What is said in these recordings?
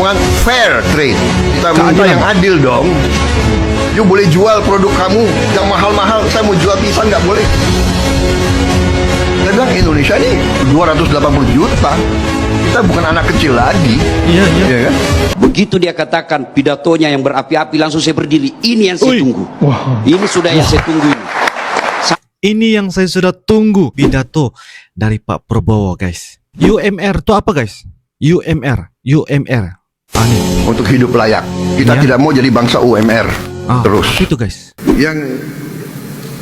want fair trade. Kita minta yang adil dong. You boleh jual produk kamu yang mahal-mahal, saya mau jual pisang nggak boleh. Saya bilang Indonesia ini 280 juta. Kita bukan anak kecil lagi. Iya kan? Begitu dia katakan pidatonya yang berapi-api, langsung saya berdiri. Ini yang saya tunggu. Wah. Ini sudah yang saya tunggu ini. Ini yang saya sudah tunggu, pidato dari Pak Prabowo, guys. UMR itu apa, guys? UMR. Ini. Untuk hidup layak. Kita Ya. tidak mau jadi bangsa UMR terus. Apa itu, guys? Yang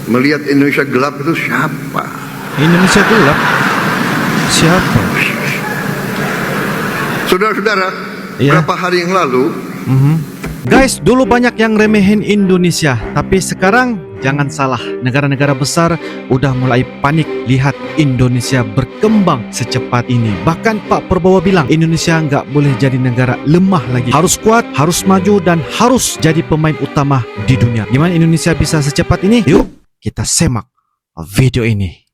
melihat Indonesia gelap itu siapa? Indonesia gelap. Siapa? Saudara-saudara, Ya. berapa hari yang lalu Guys, dulu banyak yang remehin Indonesia, tapi sekarang jangan salah, negara-negara besar udah mulai panik lihat Indonesia berkembang secepat ini. Bahkan Pak Prabowo bilang Indonesia nggak boleh jadi negara lemah lagi, harus kuat, harus maju, dan harus jadi pemain utama di dunia. Gimana Indonesia bisa secepat ini? Yuk kita semak video ini.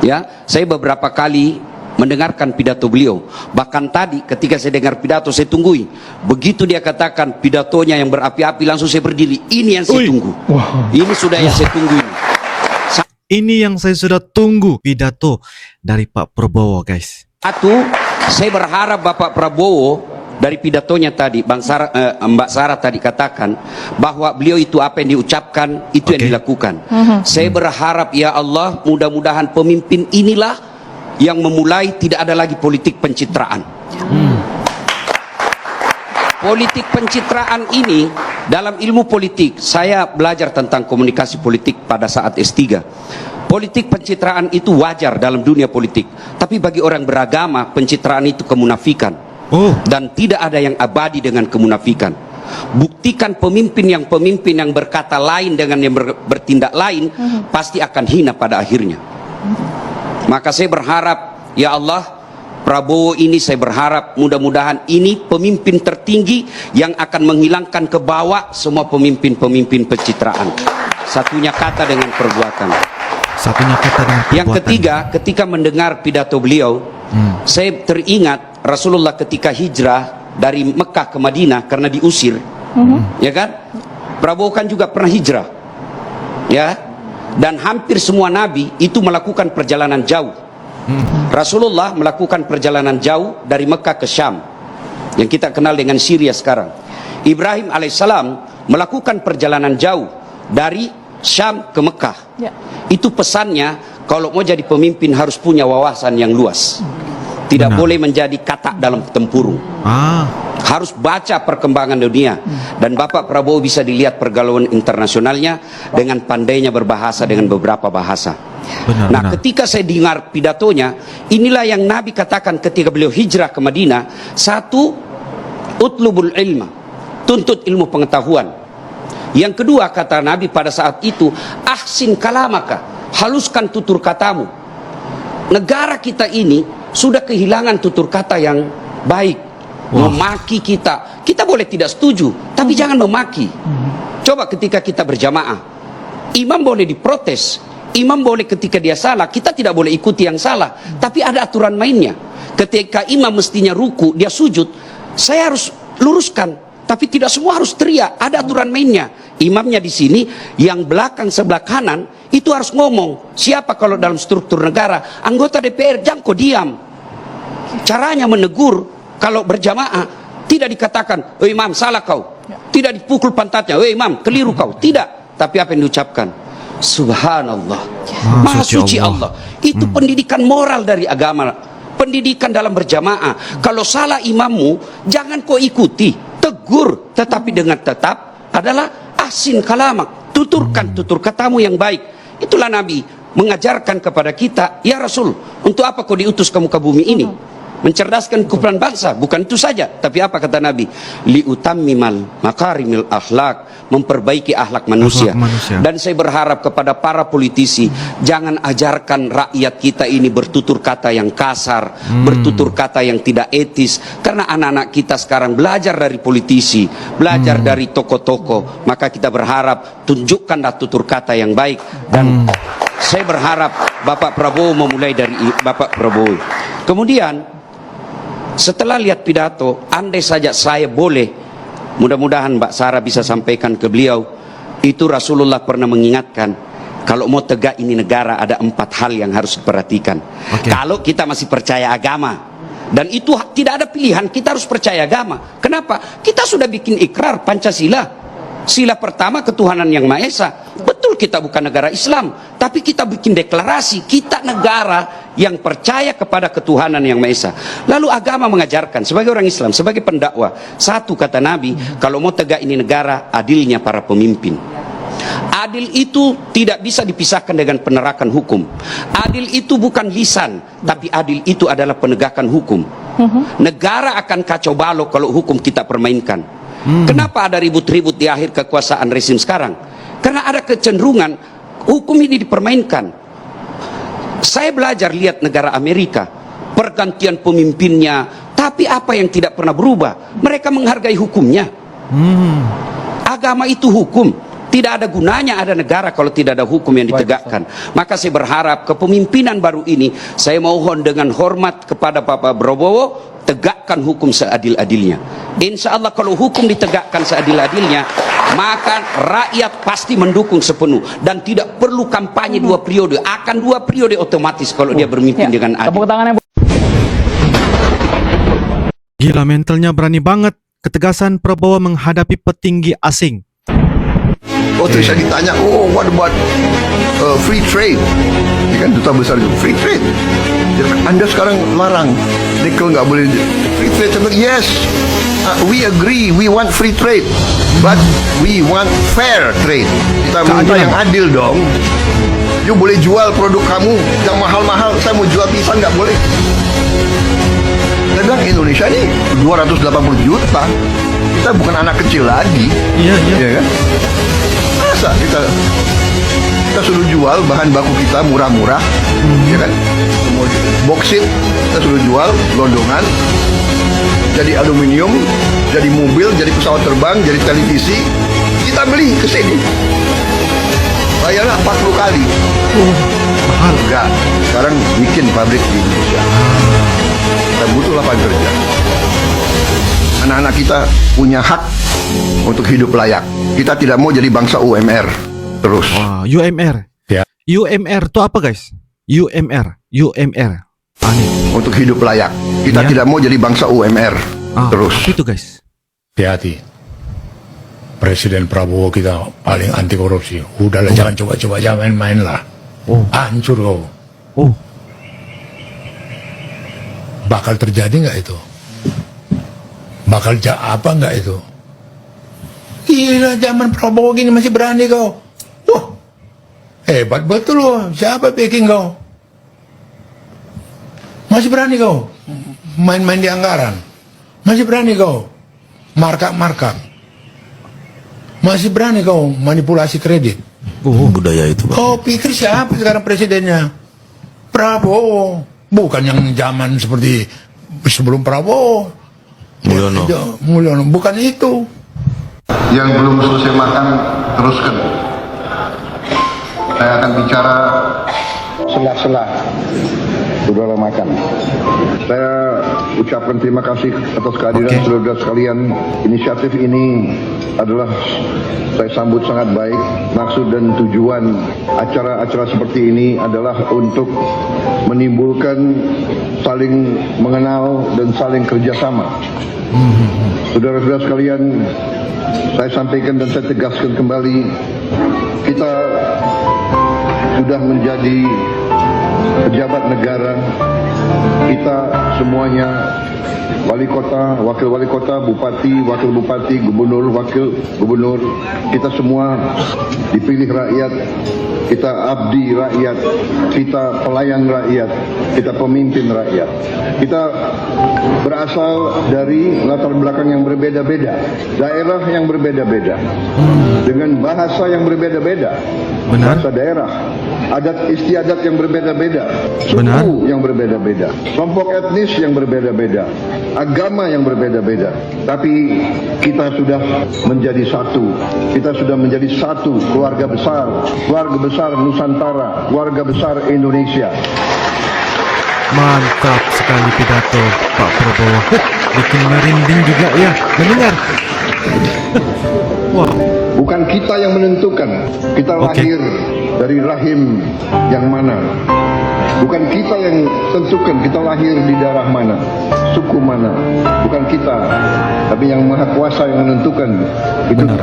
Ya, saya beberapa kali mendengarkan pidato beliau. Bahkan tadi ketika saya dengar pidato, saya tunggui. Begitu dia katakan pidatonya yang berapi-api, langsung saya berdiri. Ini yang saya tunggu. Wah. Ini sudah yang saya tunggu ini. Ini yang saya sudah tunggu, pidato dari Pak Prabowo, guys. Satu, saya berharap Bapak Prabowo dari pidatonya tadi, Mbak Sarah tadi katakan bahwa beliau itu apa yang diucapkan itu yang dilakukan. Saya berharap ya Allah, mudah-mudahan pemimpin inilah yang memulai tidak ada lagi politik pencitraan. Politik pencitraan ini dalam ilmu politik, saya belajar tentang komunikasi politik pada saat S3. Politik pencitraan itu wajar dalam dunia politik, tapi bagi orang beragama pencitraan itu kemunafikan. Dan tidak ada yang abadi dengan kemunafikan. Buktikan pemimpin yang berkata lain dengan yang bertindak lain pasti akan hina pada akhirnya. Maka saya berharap ya Allah, Prabowo ini saya berharap mudah-mudahan ini pemimpin tertinggi yang akan menghilangkan ke bawah semua pemimpin-pemimpin pencitraan. Satunya kata dengan perbuatan. Satunya kata dengan perbuatan. Yang ketiga, ketika mendengar pidato beliau, saya teringat Rasulullah ketika hijrah dari Mekah ke Madinah karena diusir, ya kan? Prabowo kan juga pernah hijrah, ya. Dan hampir semua nabi itu melakukan perjalanan jauh. Rasulullah melakukan perjalanan jauh dari Mekah ke Syam, yang kita kenal dengan Syria sekarang. Ibrahim alaihissalam melakukan perjalanan jauh dari Syam ke Mekah. Itu pesannya, kalau mau jadi pemimpin harus punya wawasan yang luas. Tidak boleh menjadi katak dalam tempurung. Harus baca perkembangan dunia. Dan Bapak Prabowo bisa dilihat pergaulan internasionalnya dengan pandainya berbahasa dengan beberapa bahasa. Nah, ketika saya dengar pidatonya, inilah yang Nabi katakan ketika beliau hijrah ke Madinah. Satu, utlubul ilma, tuntut ilmu pengetahuan. Yang kedua kata Nabi pada saat itu, ahsin kalamaka, haluskan tutur katamu. Negara kita ini sudah kehilangan tutur kata yang baik. Memaki kita boleh tidak setuju, tapi jangan memaki. Coba ketika kita berjamaah, imam boleh diprotes, imam boleh ketika dia salah, kita tidak boleh ikuti yang salah, tapi ada aturan mainnya. Ketika imam mestinya ruku, dia sujud, saya harus luruskan, tapi tidak semua harus teriak, ada aturan mainnya. Imamnya di sini, yang belakang sebelah kanan itu harus ngomong. Siapa kalau dalam struktur negara, anggota DPR, jangan kau diam. Caranya menegur kalau berjamaah tidak dikatakan, "Oh imam salah kau." Tidak dipukul pantatnya, "Oh imam keliru kau." Tidak, tapi apa yang diucapkan? Subhanallah, Maha suci Allah. Itu pendidikan moral dari agama. Pendidikan dalam berjamaah. Kalau salah imammu, jangan kau ikuti, tegur, tetapi dengan tetap adalah ahsin kalamak, tuturkan tutur katamu yang baik. Itulah Nabi mengajarkan kepada kita, ya Rasul, untuk apa kau diutus kamu ke bumi ini? mencerdaskan kumpulan bangsa. Bukan itu saja, tapi apa kata Nabi? Liutammimal makarimil akhlak, memperbaiki akhlak manusia. Dan saya berharap kepada para politisi, jangan ajarkan rakyat kita ini bertutur kata yang kasar, bertutur kata yang tidak etis. Karena anak-anak kita sekarang belajar dari politisi, belajar dari tokoh-tokoh. Maka kita berharap tunjukkanlah tutur kata yang baik. Dan saya berharap Bapak Prabowo memulai dari Bapak Prabowo. Kemudian setelah lihat pidato, andai saja saya boleh, mudah-mudahan Mbak Sarah bisa sampaikan ke beliau, itu Rasulullah pernah mengingatkan, kalau mau tegak ini negara ada 4 hal yang harus diperhatikan. Kalau kita masih percaya agama, dan itu tidak ada pilihan, kita harus percaya agama. Kenapa? Kita sudah bikin ikrar Pancasila. Sila pertama ketuhanan yang Maha Esa. Betul kita bukan negara Islam, tapi kita bikin deklarasi kita negara yang percaya kepada ketuhanan yang Maha Esa. Lalu agama mengajarkan sebagai orang Islam, sebagai pendakwah, satu kata Nabi, kalau mau tegak ini negara, adilnya para pemimpin. Adil itu tidak bisa dipisahkan dengan penerakan hukum. Adil itu bukan lisan, tapi adil itu adalah penegakan hukum. Negara akan kacau balau kalau hukum kita permainkan. Kenapa ada ribut-ribut di akhir kekuasaan rezim sekarang? Karena ada kecenderungan hukum ini dipermainkan. Saya belajar lihat negara Amerika, pergantian pemimpinnya, tapi apa yang tidak pernah berubah? Mereka menghargai hukumnya. Agama itu hukum. Tidak ada gunanya ada negara kalau tidak ada hukum yang ditegakkan. Maka saya berharap kepemimpinan baru ini, saya mohon dengan hormat kepada Bapak Prabowo, tegakkan hukum seadil-adilnya. Insya Allah kalau hukum ditegakkan seadil-adilnya, maka rakyat pasti mendukung sepenuh. Dan tidak perlu kampanye 2 periode. Akan 2 periode otomatis kalau dia bermimpin dengan adil. Gila, mentalnya berani banget. Ketegasan Prabowo menghadapi petinggi asing. Oh, terus saya ditanya, oh, what about free trade? Ya kan, duta besar itu, free trade. Ya, Anda sekarang larang, nikel nggak boleh free trade. Saya bilang, yes, we agree, we want free trade, but we want fair trade. Kita minta yang adil dong. You boleh jual produk kamu yang mahal-mahal, saya mau jual pisang nggak boleh. Saya bilang, Indonesia ini 280 juta, kita bukan anak kecil lagi. Iya kan? Masa kita suruh jual bahan baku kita murah-murah, ya kan? Boksit kita suruh jual gelondongan, jadi aluminium, jadi mobil, jadi pesawat terbang, jadi televisi, kita beli ke sini. Bayarnya 40 kali. Mahal. Enggak, sekarang bikin pabrik di Indonesia. Kita butuh lapangan kerja. Anak-anak kita punya hak untuk hidup layak. Kita tidak mau jadi bangsa UMR terus. Wah, UMR. Ya. UMR itu apa, guys? UMR. Nih. Untuk hidup layak. Kita Ya. tidak mau jadi bangsa UMR terus. Apa itu, guys? Hati-hati. Presiden Prabowo kita paling anti korupsi. Udahlah, jangan coba-coba, jangan main-main lah. Hancur kau. Bakal terjadi nggak itu? Bakal apa nggak itu? Gila, zaman Prabowo gini masih berani kau. Wah, hebat betul loh. Siapa backing kau? Masih berani kau main-main di anggaran. Masih berani kau markup. Masih berani kau manipulasi kredit. Budaya itu, Pak. Kau pikir siapa sekarang presidennya? Prabowo. Bukan yang zaman seperti sebelum Prabowo. Mulyono. Bukan itu. Yang belum selesai makan, teruskan. Saya akan bicara sela-sela saudara makan. Saya ucapkan terima kasih atas kehadiran saudara sekalian. Inisiatif ini adalah saya sambut sangat baik. Maksud dan tujuan acara-acara seperti ini adalah untuk menimbulkan saling mengenal dan saling kerjasama. Saudara-saudara sekalian, saya sampaikan dan saya tegaskan kembali, kita sudah menjadi pejabat negara, kita semuanya wali kota, wakil wali kota, bupati, wakil bupati, gubernur, wakil gubernur, kita semua dipilih rakyat, kita abdi rakyat, kita pelayan rakyat, kita pemimpin rakyat. Kita berasal dari latar belakang yang berbeda-beda, daerah yang berbeda-beda, dengan bahasa yang berbeda-beda, Benar. bahasa daerah, adat istiadat yang berbeda-beda, Benar. suku yang berbeda-beda, kelompok etnis yang berbeda-beda, agama yang berbeda-beda. Tapi kita sudah menjadi satu. Kita sudah menjadi satu keluarga besar Nusantara, keluarga besar Indonesia. Mantap sekali pidato Pak Prabowo. Bikin merinding juga ya mendengar. Wah, Bukan kita yang menentukan kita Oke. lahir dari rahim yang mana. Bukan kita yang tentukan kita lahir di darah mana, suku mana. Bukan kita, tapi yang Maha Kuasa yang menentukan. Itu Benar.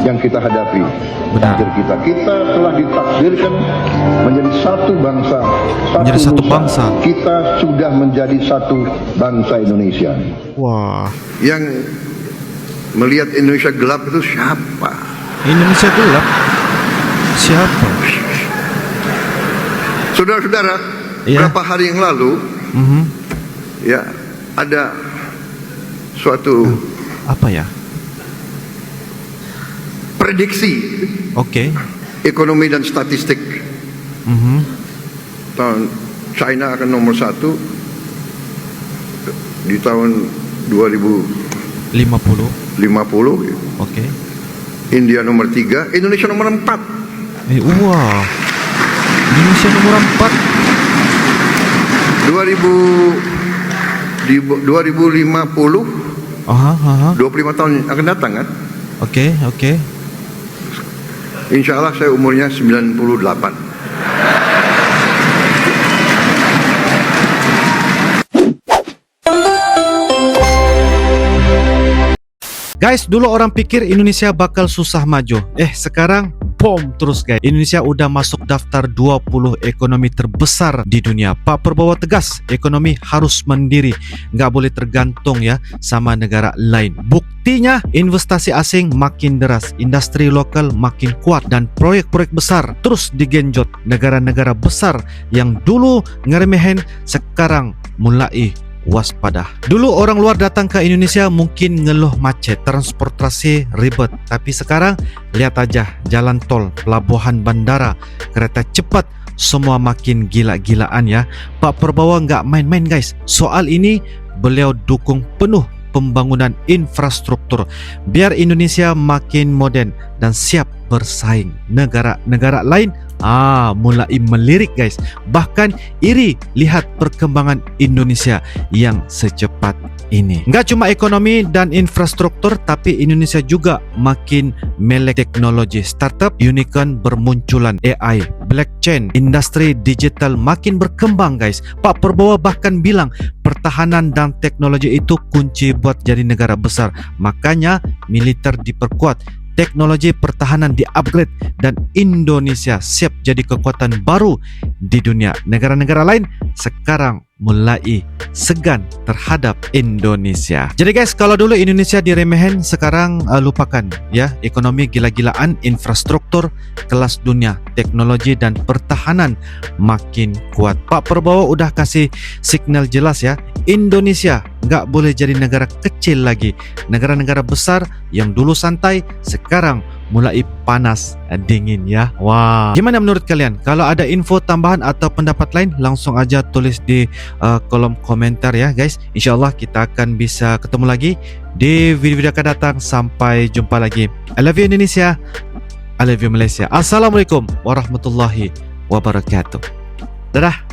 yang kita hadapi. Benar. Takdir kita. Kita telah ditakdirkan menjadi satu bangsa, Menjadi satu nusa. bangsa. Kita sudah menjadi satu bangsa Indonesia. wah. Yang melihat Indonesia gelap itu siapa? Indonesia gelap. Siapa? Saudara-saudara, Iya. beberapa hari yang lalu, ya ada suatu Apa ya? prediksi Oke. ekonomi dan statistik tahun China akan nomor 1 di tahun 2050, 50. Oke. India nomor 3, Indonesia nomor 4. Wah. Indonesia nomor 4. 2050, Aha. 25 tahun akan datang kan? Oke. Insya Allah saya umurnya 98. Guys, dulu orang pikir Indonesia bakal susah maju. Sekarang bom terus guys. Indonesia udah masuk daftar 20 ekonomi terbesar di dunia. Pak Prabowo tegas, ekonomi harus mandiri, nggak boleh tergantung ya sama negara lain. Buktinya investasi asing makin deras, industri lokal makin kuat, dan proyek-proyek besar terus digenjot. Negara-negara besar yang dulu ngeremehin sekarang mulai waspada. Dulu orang luar datang ke Indonesia mungkin ngeluh macet, transportasi ribet. Tapi sekarang lihat aja jalan tol, pelabuhan bandara, kereta cepat, semua makin gila-gilaan ya. Pak Prabowo nggak main-main guys. Soal ini beliau dukung penuh pembangunan infrastruktur biar Indonesia makin modern dan siap bersaing. Negara-negara lain mulai melirik guys, bahkan iri lihat perkembangan Indonesia yang secepat ini. Nggak cuma ekonomi dan infrastruktur, tapi Indonesia juga makin melek teknologi. Startup unicorn bermunculan, AI, blockchain, industri digital makin berkembang guys. Pak Prabowo bahkan bilang pertahanan dan teknologi itu kunci buat jadi negara besar. Makanya militer diperkuat, teknologi pertahanan di-upgrade, dan Indonesia siap jadi kekuatan baru di dunia. Negara-negara lain sekarang mulai segan terhadap Indonesia. Jadi guys, kalau dulu Indonesia diremehin, sekarang lupakan ya. Ekonomi gila-gilaan, infrastruktur kelas dunia, teknologi dan pertahanan makin kuat. Pak Prabowo udah kasih signal jelas ya, Indonesia nggak boleh jadi negara kecil lagi. Negara-negara besar yang dulu santai sekarang mulai panas dingin ya. Wah, gimana menurut kalian? Kalau ada info tambahan atau pendapat lain, langsung aja tulis di kolom komentar ya guys. Insyaallah kita akan bisa ketemu lagi di video-video akan datang. Sampai jumpa lagi. I love you Indonesia, I love you Malaysia. Assalamualaikum warahmatullahi wabarakatuh. Dadah.